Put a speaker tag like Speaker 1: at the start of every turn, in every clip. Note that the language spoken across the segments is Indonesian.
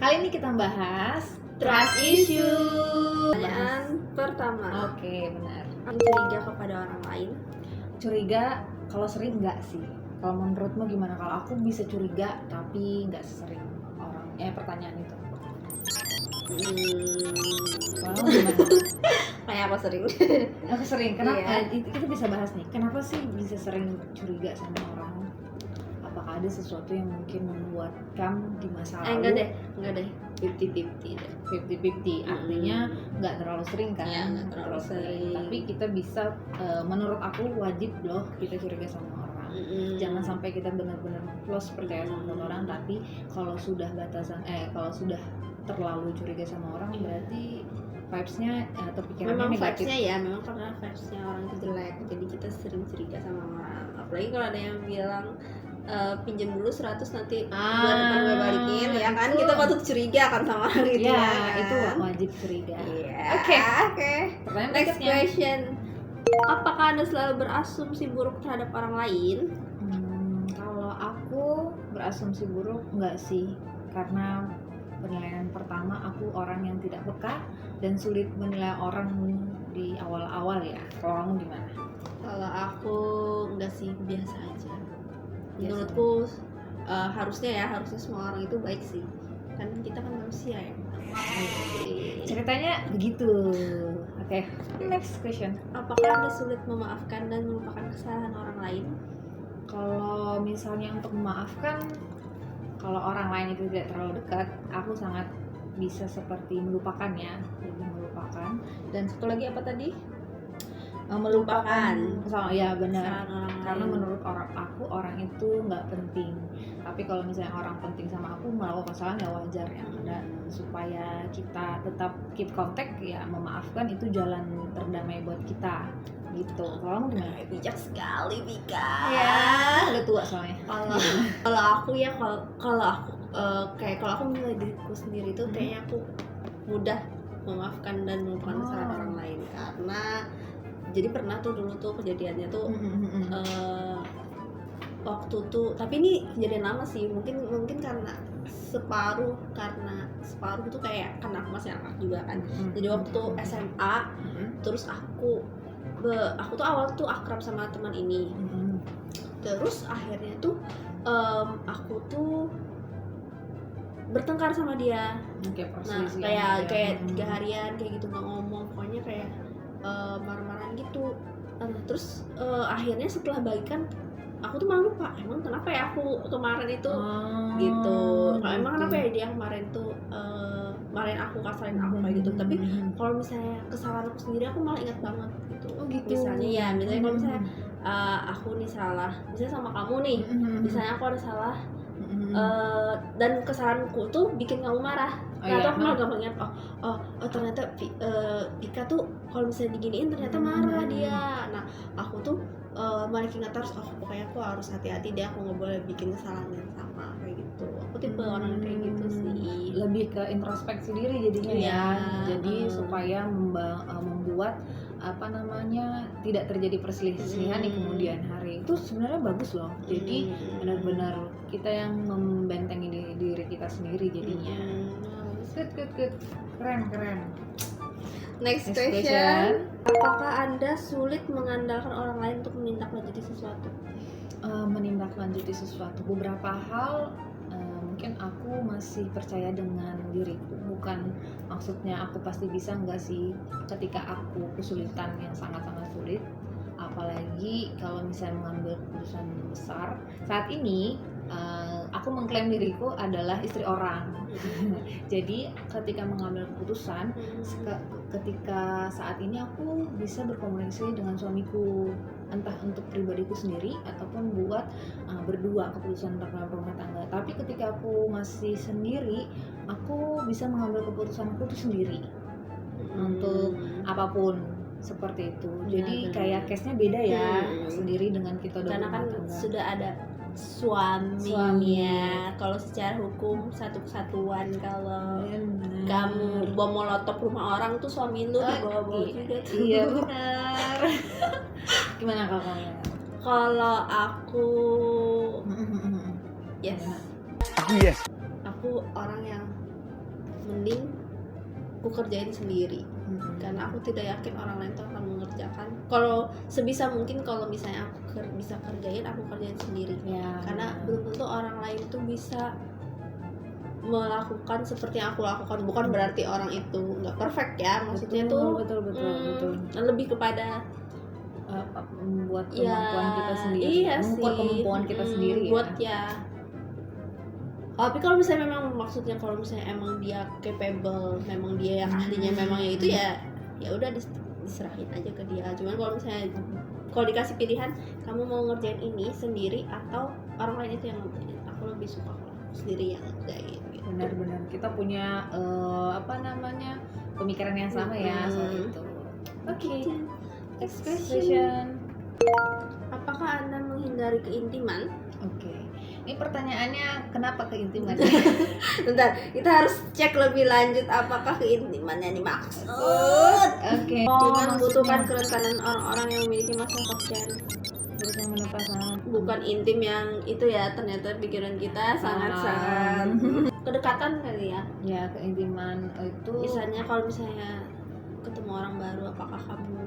Speaker 1: Kali ini kita bahas
Speaker 2: Trust issue. Pertanyaan pertama.
Speaker 1: Oke, benar.
Speaker 2: Curiga kepada orang lain.
Speaker 1: Curiga kalau sering enggak sih? Kalau menurutmu gimana? Kalau aku bisa curiga tapi enggak sesering orang. Pertanyaan itu. Kalau gimana?
Speaker 2: Kayak apa sering?
Speaker 1: Aku sering. Kenapa?
Speaker 2: Iya.
Speaker 1: Kita bisa bahas nih. Kenapa sih bisa sering curiga sama orang? Apakah ada sesuatu yang mungkin membuat kamu di masa lalu?
Speaker 2: Enggak deh. 50-50 deh.
Speaker 1: 50-50 artinya nggak terlalu sering kan?
Speaker 2: Iya, nggak terlalu sering.
Speaker 1: Tapi kita bisa, menurut aku wajib loh kita curiga sama orang. Jangan sampai kita benar-benar close percaya sama orang, tapi kalau sudah kalau sudah terlalu curiga sama orang berarti vibes-nya atau pikirannya
Speaker 2: Memang
Speaker 1: negatif.
Speaker 2: vibes-nya ya, memang karena vibes-nya orang itu jelek, jadi kita sering curiga sama orang. Apalagi kalau ada yang bilang pinjam dulu 100 nanti bulan depan gue balikin, ya kan
Speaker 1: itu.
Speaker 2: kita patut curiga kan sama orang itu
Speaker 1: Ya,
Speaker 2: kan?
Speaker 1: itu wajib curiga.
Speaker 2: Iya.
Speaker 1: Oke.
Speaker 2: Pertanyaan
Speaker 1: Next
Speaker 2: next question. Apakah Anda selalu berasumsi buruk terhadap orang lain?
Speaker 1: Kalau aku berasumsi buruk enggak sih, karena penilaian pertama aku orang yang tidak peka dan sulit menilai orang di awal-awal ya. Kalau kamu gimana?
Speaker 2: Kalau aku enggak sih, biasa aja.
Speaker 1: Biasa.
Speaker 2: Menurutku harusnya semua orang itu baik sih. Kan kita kan manusia ya.
Speaker 1: Ceritanya begitu. Oke, next question.
Speaker 2: Apakah Anda sulit memaafkan dan melupakan kesalahan orang lain?
Speaker 1: Kalau misalnya untuk memaafkan, kalau orang lain itu tidak terlalu dekat, aku sangat bisa seperti melupakannya, lebih melupakan. Dan satu lagi apa tadi? Melupakan. Ya benar. Karena menurut orang itu nggak penting. Tapi kalau misalnya orang penting sama aku melakukan kesalahan ya wajar ya. Dan supaya kita tetap keep contact ya, memaafkan itu jalan terdamai buat kita gitu. Kalau kamu gimana?
Speaker 2: Bijak sekali Vika.
Speaker 1: Ya, udah tua soalnya.
Speaker 2: Kalau aku ya kalau aku kalau aku menilai diriku sendiri tuh kayaknya aku mudah memaafkan dan melupakan kesalahan orang lain, karena jadi pernah tuh dulu tuh kejadiannya tuh waktu tuh, tapi ini kejadian lama sih, mungkin karena separuh itu kayak karena aku masih anak juga kan. Jadi waktu tuh SMA, terus aku tuh awal tuh akrab sama teman ini. Terus akhirnya tuh aku tuh bertengkar sama dia. Kayak 3 harian kayak gitu nggak ngomong, pokoknya kayak marah-marahan gitu. Terus akhirnya setelah baikan aku tuh malah lupa emang kenapa ya aku kemarin itu gitu. Emang kenapa ya dia kemarin tuh marahin aku, kasarin aku kayak gitu. Tapi kalau misalnya kesalahan aku sendiri aku malah ingat banget gitu. Misalnya kalau misalnya aku nih salah, misalnya sama kamu nih, misalnya aku ada salah, dan kesalahanku tuh bikin kamu marah. Atau aku malah gampang ingat, ternyata Vika tuh kalau misalnya diginiin ternyata marah dia. Nah aku tuh malah ingat terus, pokoknya aku harus hati-hati deh, aku nggak boleh bikin kesalahan yang sama kayak gitu. Aku tipe orang kayak gitu sih.
Speaker 1: Lebih ke introspeksi diri jadinya ya. Jadi supaya membuat tidak terjadi perselisihan di kemudian hari. Itu sebenarnya bagus loh. Jadi benar-benar kita yang membentengi diri kita sendiri jadinya. Good. Keren. Next question.
Speaker 2: Apakah Anda sulit mengandalkan orang lain untuk menindaklanjuti sesuatu?
Speaker 1: Menindaklanjuti sesuatu, beberapa hal mungkin aku masih percaya dengan diriku. Bukan maksudnya aku pasti bisa, enggak sih. Ketika aku kesulitan yang sangat-sangat sulit, apalagi kalau misalnya mengambil keputusan besar. Saat ini aku mengklaim diriku adalah istri orang. Jadi ketika mengambil keputusan, ketika saat ini aku bisa berkomunikasi dengan suamiku, entah untuk pribadiku sendiri ataupun buat berdua keputusan dalam rumah tangga. Tapi ketika aku masih sendiri, aku bisa mengambil keputusanku itu sendiri untuk apapun seperti itu. Jadi kayak case-nya beda ya, sendiri dengan kita dalam
Speaker 2: karena kan
Speaker 1: rumah tangga.
Speaker 2: sudah ada suaminya. Kalau secara hukum satu kesatuan, kalau kamu bom molotov rumah orang tuh suami lu dibawa-bawa juga tuh.
Speaker 1: Iya benar. Gimana kalau kamu?
Speaker 2: Kalau aku yes.
Speaker 3: Aku yes.
Speaker 2: Aku orang yang mending aku kerjain sendiri. Karena aku tidak yakin orang lain tuh akan mengerjakan. Kalau sebisa mungkin kalau misalnya aku bisa kerjain, aku kerjain sendiri
Speaker 1: Ya,
Speaker 2: karena belum tentu orang lain tuh bisa melakukan seperti yang aku lakukan. Bukan berarti orang itu nggak perfect ya, maksudnya
Speaker 1: betul,
Speaker 2: tuh lebih kepada
Speaker 1: membuat kemampuan kita sendiri,
Speaker 2: iya
Speaker 1: mengukur
Speaker 2: sih.
Speaker 1: kemampuan kita sendiri
Speaker 2: buat ya. Tapi kalau misalnya memang maksudnya kalau misalnya emang dia capable, memang dia yang ahlinya, memang ya itu ya udah diserahin aja ke dia. Cuman kalau misalnya kalau dikasih pilihan, kamu mau ngerjain ini sendiri atau orang lain itu yang ngerjain, aku lebih suka kalau aku sendiri yang ngerjain gitu.
Speaker 1: Benar-benar kita punya pemikiran yang sama ya soal itu. Oke. Next question.
Speaker 2: Apakah Anda menghindari keintiman?
Speaker 1: Oke. Ini pertanyaannya kenapa keintiman?
Speaker 2: Bentar, kita harus cek lebih lanjut apakah keintimannya dimaksud.
Speaker 1: Oke.
Speaker 2: Dengan membutuhkan kerentanan orang-orang yang memiliki masalah kepercayaan.
Speaker 1: Berusaha menepasan.
Speaker 2: Bukan intim yang itu ya, ternyata pikiran kita sangat-sangat kedekatan kali ya.
Speaker 1: Ya, keintiman itu.
Speaker 2: Misalnya kalau misalnya ketemu orang baru, apakah kamu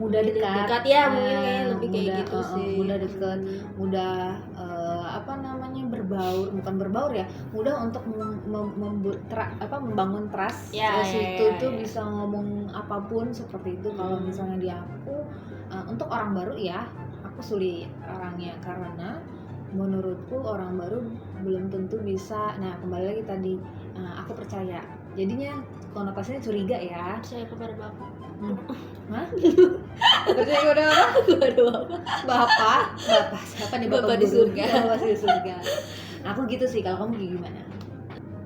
Speaker 1: mudah dekat
Speaker 2: ya, mungkin kayak lebih kayak gitu sih.
Speaker 1: Mudah dekat, mudah berbaur, bukan berbaur ya, mudah untuk membangun trust. Itu tuh bisa ngomong apapun seperti itu. Kalau misalnya di aku untuk orang baru ya, aku sulit orangnya karena menurutku orang baru belum tentu bisa. Nah, kembali lagi tadi aku percaya. Jadinya konotasinya curiga ya.
Speaker 2: Percaya kepada bapak.
Speaker 1: Hah? Percaya kepada bapak siapa nih? Bapak
Speaker 2: di surga.
Speaker 1: Bapak di surga. Aku gitu sih. Kalau kamu gimana?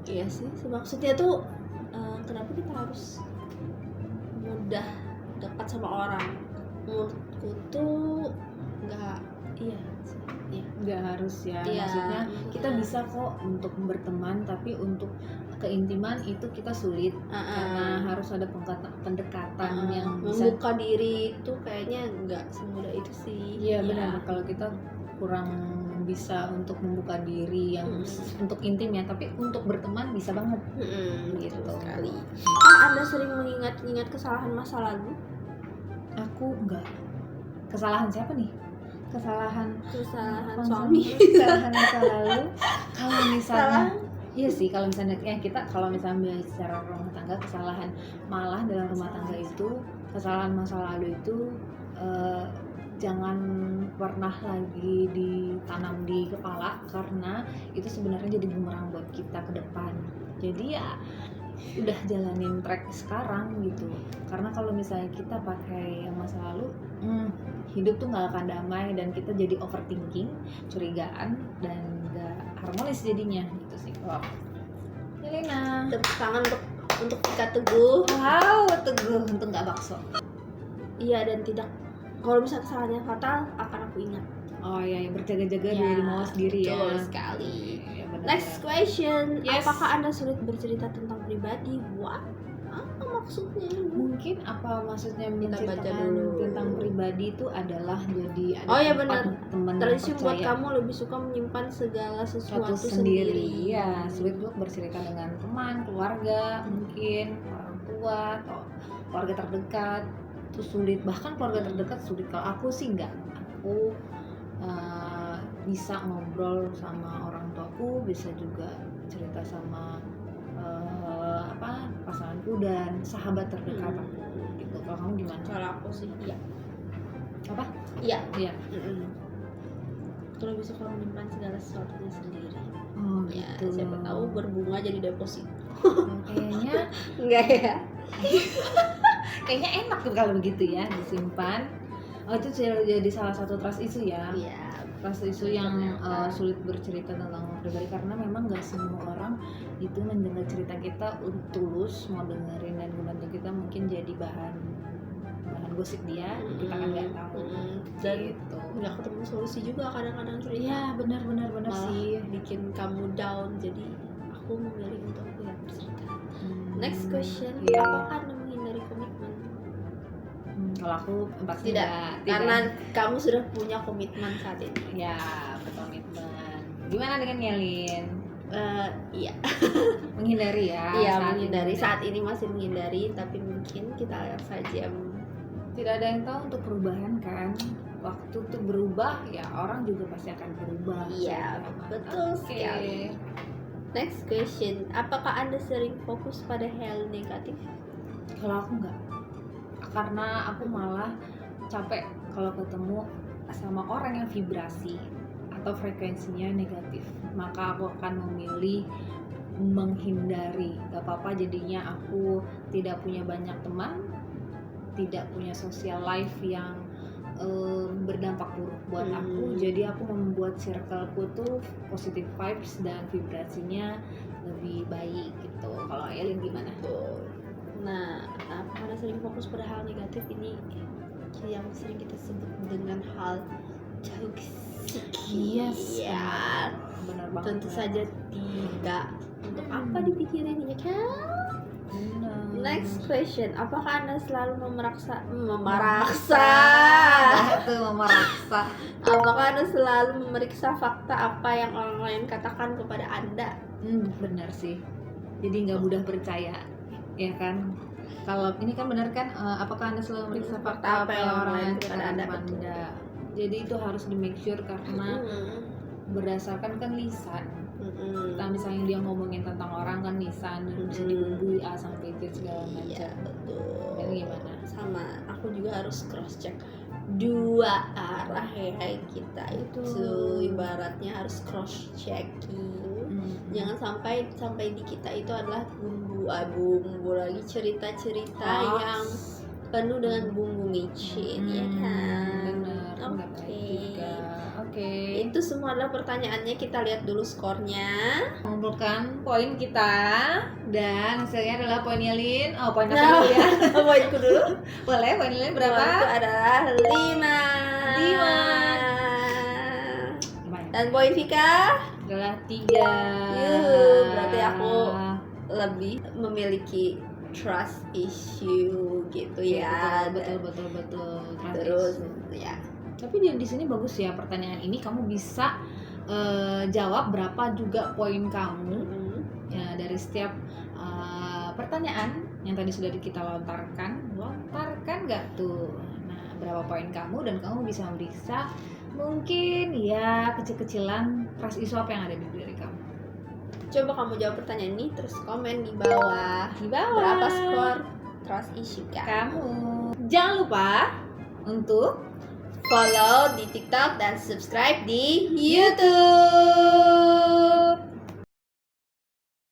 Speaker 2: Iya sih, maksudnya tuh kenapa kita harus mudah dekat sama orang? Menurutku tuh nggak
Speaker 1: harus ya. Maksudnya kita bisa kok untuk berteman, tapi untuk keintiman itu kita sulit karena harus ada pendekatan yang bisa
Speaker 2: membuka diri itu kayaknya nggak semudah itu sih.
Speaker 1: Iya benar. Kalau kita kurang bisa untuk membuka diri yang untuk intim ya, tapi untuk berteman bisa banget. Gitu
Speaker 2: sekali. Anda sering mengingat kesalahan masa lalu?
Speaker 1: Aku enggak. Kesalahan siapa nih? Kesalahan
Speaker 2: suami.
Speaker 1: Kesalahan masa lalu. Kalau misalnya iya sih, kalau misalnya kalau misalnya secara rumah tangga, kesalahan malah dalam rumah tangga itu, kesalahan masa lalu itu jangan pernah lagi ditanam di kepala, karena itu sebenarnya jadi bumerang buat kita ke depan. Jadi ya udah jalanin track sekarang gitu, karena kalau misalnya kita pakai yang masa lalu, hidup tuh nggak akan damai dan kita jadi overthinking, curigaan, dan nggak harmonis jadinya gitu sih. Wow. Yelena,
Speaker 2: tepuk tangan untuk Tika Teguh.
Speaker 1: Wow, Teguh untuk nggak bakso.
Speaker 2: Iya, dan tidak, kalau misalnya kesalahannya fatal akan aku ingat.
Speaker 1: Oh iya, berjaga-jaga diri mau sendiri ya.
Speaker 2: Betul sekali.
Speaker 1: Ya, benar,
Speaker 2: next question.
Speaker 1: Yes.
Speaker 2: Apakah Anda sulit bercerita tentang pribadi? What? Apa maksudnya?
Speaker 1: Mungkin apa maksudnya menceritakan tentang pribadi itu adalah jadi ada
Speaker 2: benar.
Speaker 1: Teman
Speaker 2: Tradisi buat kamu lebih suka menyimpan segala sesuatu
Speaker 1: sendiri. Ya, sulit untuk bercerita dengan teman, keluarga, mungkin orang tua atau keluarga terdekat. Itu sulit, bahkan keluarga terdekat sulit. Kalau aku sih enggak. Aku bisa ngobrol sama orang tuaku, bisa juga cerita sama pasanganku dan sahabat terdekat aku gitu. Kalau kamu gimana?
Speaker 2: Kalau aku sih iya.
Speaker 1: Apa?
Speaker 2: Iya.
Speaker 1: Kalau
Speaker 2: bisa kamu menyimpan segala sesuatunya sendiri.
Speaker 1: Oh
Speaker 2: ya,
Speaker 1: gitu.
Speaker 2: Siapa tahu berbunga jadi deposito.
Speaker 1: Kayaknya
Speaker 2: enggak ya.
Speaker 1: Kayaknya enak tuh kalau begitu ya, disimpan. Oh, itu jadi salah satu trust issue ya.
Speaker 2: Iya.
Speaker 1: Trust issue yang sulit bercerita tentang pribadi, karena memang nggak semua orang itu mendengar cerita kita tulus mau dengerin dan membantu kita, mungkin jadi bahan gosip dia, kita kan nggak tahu.
Speaker 2: Dan itu nggak ketemu solusi juga kadang-kadang cerita.
Speaker 1: Iya, benar sih,
Speaker 2: bikin kamu down. Jadi aku memilih untuk tidak bercerita. Next question. Apakah Anda menghindari komitmen?
Speaker 1: Kalau aku pasti
Speaker 2: tidak, karena kamu sudah punya komitmen saat ini.
Speaker 1: Ya, berkomitmen. Gimana dengan Yelin?
Speaker 2: Iya.
Speaker 1: Menghindari ya.
Speaker 2: Iya,
Speaker 1: saat
Speaker 2: menghindari.
Speaker 1: ini.
Speaker 2: Saat ini masih menghindari, tapi mungkin kita lihat saja.
Speaker 1: Tidak ada yang tahu untuk perubahan kan. Waktu tuh berubah ya, orang juga pasti akan berubah.
Speaker 2: Iya, betul sekali. Next question, apakah Anda sering fokus pada hal negatif?
Speaker 1: Kalau aku enggak, karena aku malah capek kalau ketemu sama orang yang vibrasi atau frekuensinya negatif, maka aku akan memilih menghindari. Gak apa-apa jadinya aku tidak punya banyak teman, tidak punya social life yang berdampak buruk buat aku. Jadi aku membuat circleku tuh positive vibes dan vibrasinya lebih baik gitu. Kalau Elin gimana?
Speaker 2: Nah, karena sering fokus pada hal negatif ini yang sering kita sebut dengan hal toxic.
Speaker 1: Yes,
Speaker 2: Ya,
Speaker 1: benar banget.
Speaker 2: tentu saja tidak. Untuk apa dipikirin ya kan? Next question, apakah Anda selalu memeriksa? Apakah Anda selalu memeriksa fakta apa yang orang lain katakan kepada Anda?
Speaker 1: Benar sih. Jadi nggak mudah percaya, ya kan? Kalau ini kan benar kan? Apakah Anda selalu memeriksa fakta apa yang orang lain katakan kepada Anda? Jadi itu harus di make sure karena berdasarkan kan lisan. Kita misalnya dia ngomongin tentang orang kan lisan bisa dibumbui A sampai Z segala macam.
Speaker 2: Iya, betul.
Speaker 1: Dan gimana?
Speaker 2: Sama, aku juga harus cross check dua arah ya kita itu ibaratnya harus cross checking. Jangan sampai di kita itu adalah bumbu lagi cerita-cerita yang penuh dengan bumbu micin ya kan. Oke. Itu semua adalah pertanyaannya. Kita lihat dulu skornya.
Speaker 1: Mengumpulkan poin kita dan hasilnya adalah poinnya Lin. Oh, poin aku dulu ya.
Speaker 2: Poinku dulu.
Speaker 1: Boleh, poin Lin berapa?
Speaker 2: Poinku adalah 5. Dan poin Vika
Speaker 1: adalah 3.
Speaker 2: Berarti aku lebih memiliki trust issue gitu ya.
Speaker 1: Betul.
Speaker 2: Terus ya.
Speaker 1: Tapi di sini bagus ya pertanyaan ini, kamu bisa jawab berapa juga poin kamu ya dari setiap pertanyaan yang tadi sudah kita lontarkan nggak tuh. Nah, berapa poin kamu dan kamu bisa meriksa mungkin ya kecil-kecilan trust issue apa yang ada di diri kamu.
Speaker 2: Coba kamu jawab pertanyaan ini terus komen di bawah. Berapa skor trust issue
Speaker 1: kamu? Jangan lupa untuk
Speaker 2: follow di TikTok dan subscribe di YouTube.